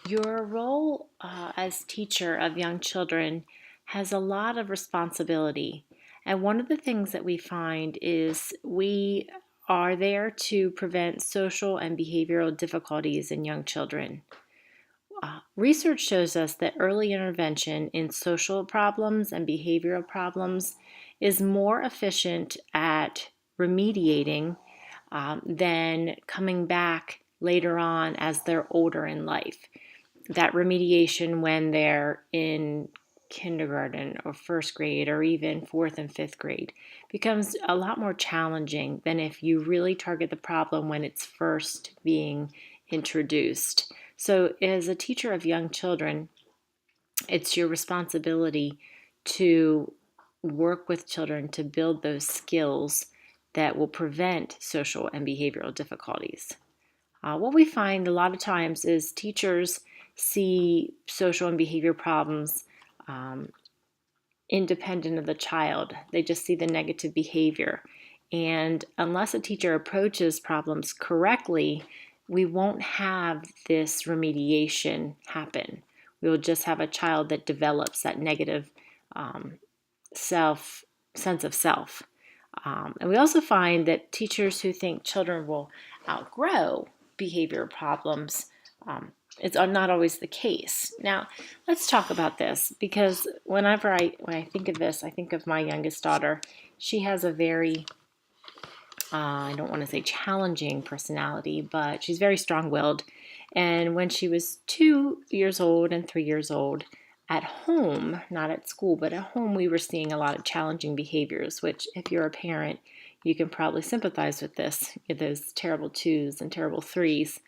Your role as teacher of young children has a lot of responsibility. And one of the things that we find is we are there to prevent social and behavioral difficulties in young children. Research shows us that early intervention in social problems and behavioral problems is more efficient at remediating than coming back later on as they're older in life. That remediation when they're in kindergarten or first grade or even fourth and fifth grade becomes a lot more challenging than if you really target the problem when it's first being introduced. So, as a teacher of young children, it's your responsibility to work with children to build those skills that will prevent social and behavioral difficulties. What we find a lot of times is teachers see social and behavior problems um, independent of the child. They just see the negative behavior. And unless a teacher approaches problems correctly, we won't have this remediation happen. We will just have a child that develops that negative um, sense of self. And we also find that teachers who think children will outgrow behavior problems, it's not always the case. Now, let's talk about this because when I think of this, I think of my youngest daughter. She has a very, I don't want to say challenging personality, but she's very strong-willed. And when she was 2 years old and 3 years old, at home, not at school, but at home, we were seeing a lot of challenging behaviors, which if you're a parent, you can probably sympathize with this, those terrible twos and terrible threes.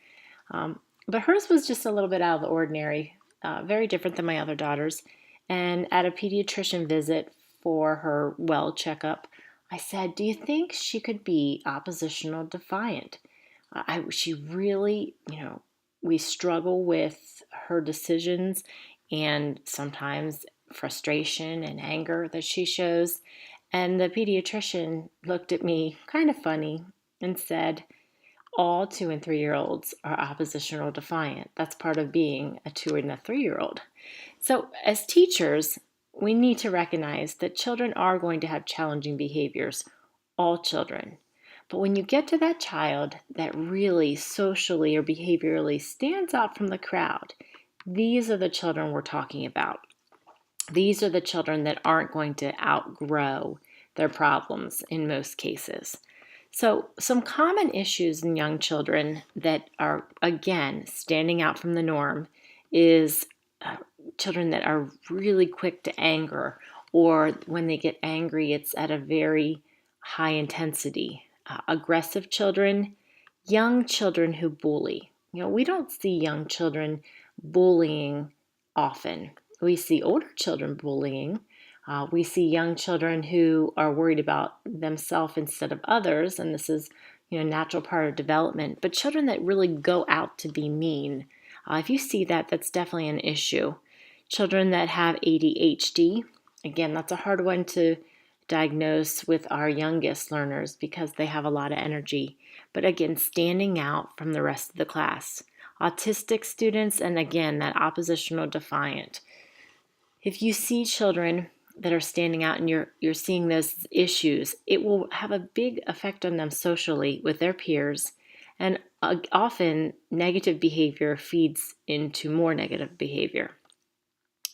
But hers was just a little bit out of the ordinary, very different than my other daughters. And at a pediatrician visit for her well checkup, I said, "Do you think she could be oppositional defiant?" She really, we struggle with her decisions and sometimes frustration and anger that she shows. And the pediatrician looked at me kind of funny and said, all 2 and 3 year olds are oppositional defiant. That's part of being a 2 and 3 year old. So, as teachers, we need to recognize that children are going to have challenging behaviors, all children. But when you get to that child that really socially or behaviorally stands out from the crowd, these are the children we're talking about. These are the children that aren't going to outgrow their problems in most cases. So, some common issues in young children that are, again, standing out from the norm is children that are really quick to anger, or when they get angry, it's at a very high intensity. Aggressive children, young children who bully. We don't see young children bullying often. We see older children bullying. We see young children who are worried about themselves instead of others, and this is, a natural part of development. But children that really go out to be mean, if you see that, that's definitely an issue. Children that have ADHD, again, that's a hard one to diagnose with our youngest learners because they have a lot of energy. But again, standing out from the rest of the class. Autistic students, and again, that oppositional defiant. If you see children that are standing out and you're seeing those issues, it will have a big effect on them socially with their peers. And often negative behavior feeds into more negative behavior.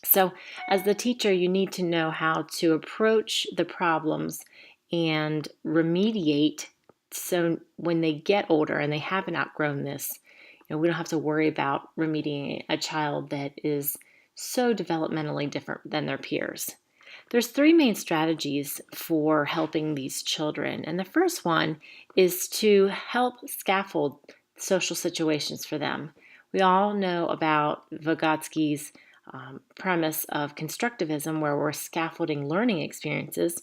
So, as the teacher, you need to know how to approach the problems and remediate so when they get older and they haven't outgrown this, we don't have to worry about remediating a child that is so developmentally different than their peers. There's three main strategies for helping these children. And the first one is to help scaffold social situations for them. We all know about Vygotsky's premise of constructivism, where we're scaffolding learning experiences.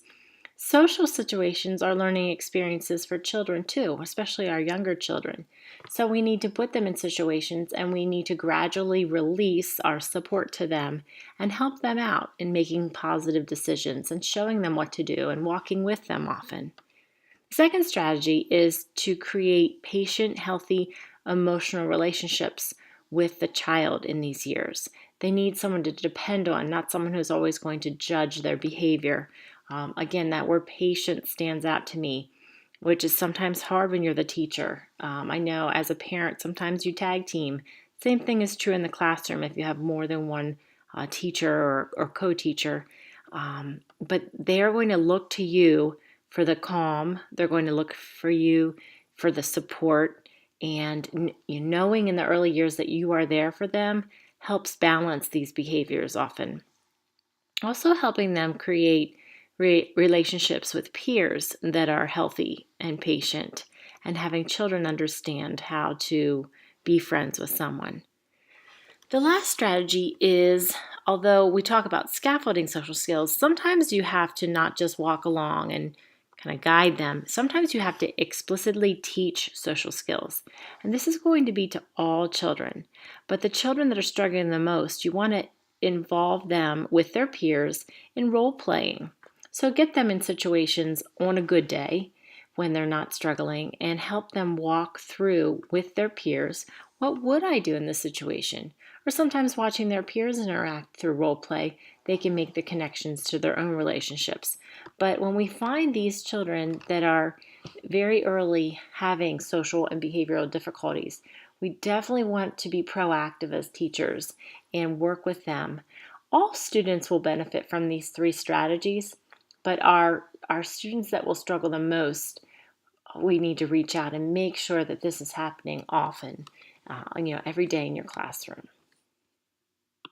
Social situations are learning experiences for children too, especially our younger children. So we need to put them in situations and we need to gradually release our support to them and help them out in making positive decisions and showing them what to do and walking with them often. The second strategy is to create patient, healthy, emotional relationships with the child in these years. They need someone to depend on, not someone who's always going to judge their behavior. Again, that word patient stands out to me, which is sometimes hard when you're the teacher. I know as a parent, sometimes you tag team. Same thing is true in the classroom if you have more than one teacher or co-teacher. But they're going to look to you for the calm. They're going to look for you for the support. And knowing in the early years that you are there for them helps balance these behaviors often. Also helping them create relationships with peers that are healthy and patient, and having children understand how to be friends with someone. The last strategy is, although we talk about scaffolding social skills, sometimes you have to not just walk along and kind of guide them. Sometimes you have to explicitly teach social skills. And this is going to be to all children. But the children that are struggling the most, you want to involve them with their peers in role playing. So get them in situations on a good day when they're not struggling and help them walk through with their peers. What would I do in this situation? Or sometimes watching their peers interact through role play, they can make the connections to their own relationships. But when we find these children that are very early having social and behavioral difficulties, we definitely want to be proactive as teachers and work with them. All students will benefit from these three strategies, but our students that will struggle the most, we need to reach out and make sure that this is happening often, every day in your classroom.